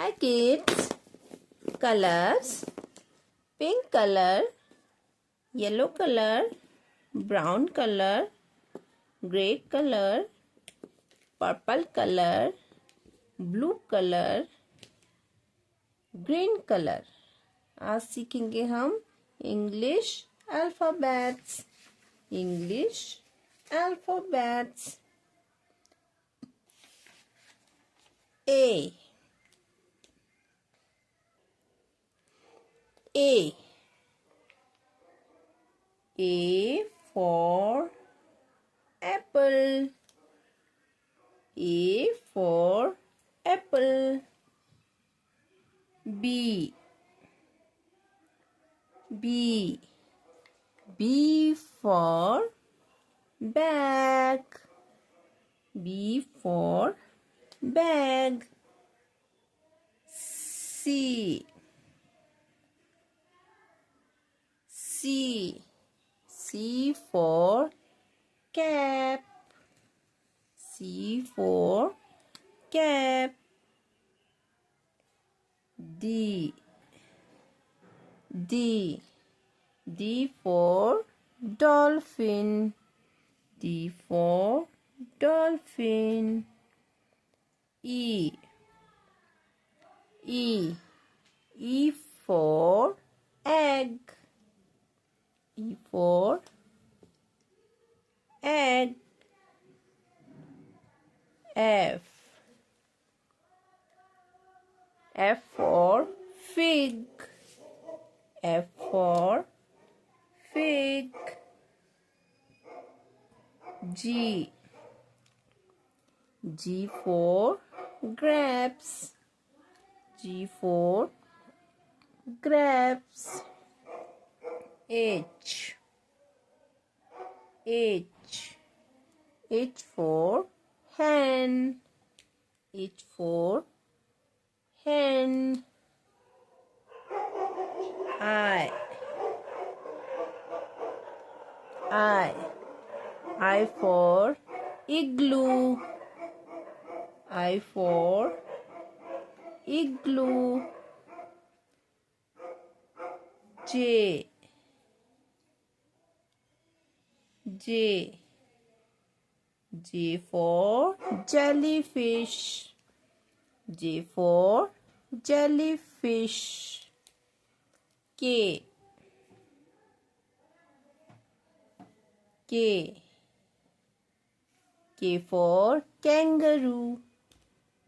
like its colors: pink color, yellow color, brown color, gray color, purple color, blue color, green colour. आज सीखेंगे हम English alphabets. English alphabets. A A A for apple. A for apple. B B B for bag. B for bag. C C C for cap. C for cap. D D D for dolphin. D for dolphin. E E E for egg. E for egg. F F for fig. F for fig. G G for grapes. G for grapes. H H H for hen. H for hen. I I for igloo. I for igloo. J J J for jellyfish. J for jellyfish. K K K for kangaroo.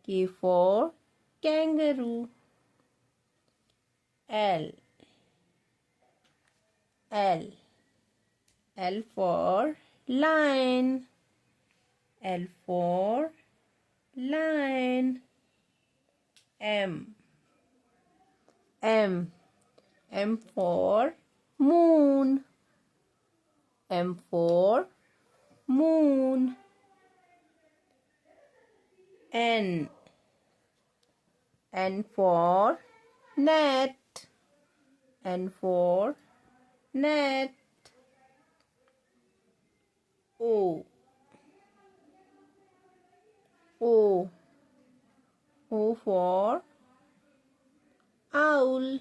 K for kangaroo. L L L for lion. L for lion. M M for moon. M for moon. N for net. N for net. O for owl.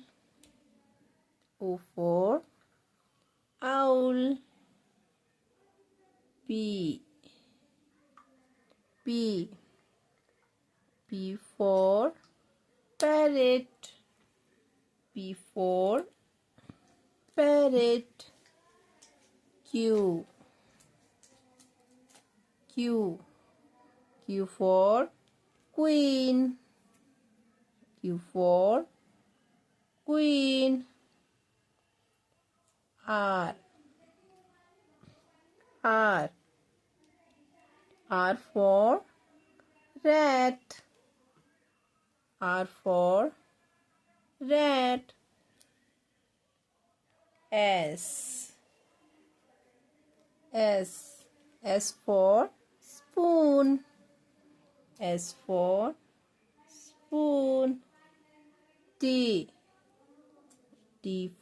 O for owl. P for parrot. P for parrot. Q for queen. Q for queen. R for rat. R for rat. S for spoon. S for spoon. T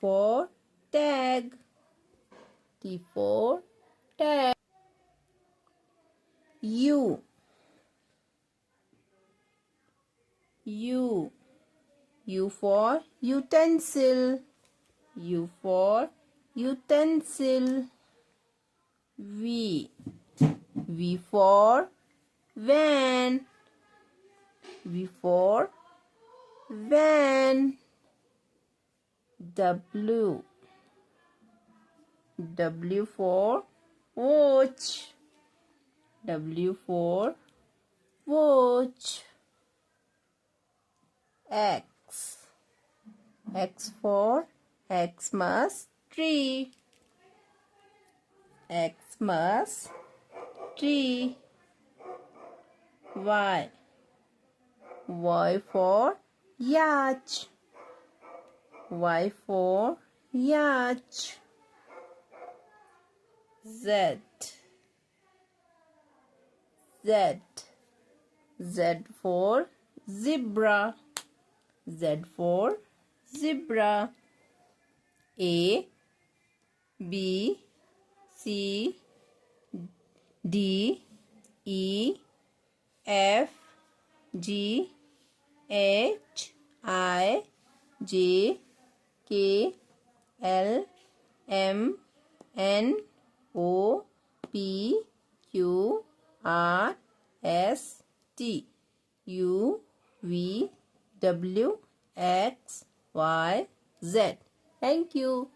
for tag. T for tag. U U for utensil. U for utensil. V. V for van. V for van. W. W for watch. W for watch. X. X for Xmas tree. Xmas tree. Y. Y for yacht. Y for yacht. Z. Z. Z for zebra. Z for zebra. A, B, C, D, E, F, G, H, I, J, K, L, M, N, O, P, Q, R, S, T, U, V, W, X, Y, Z. Thank you.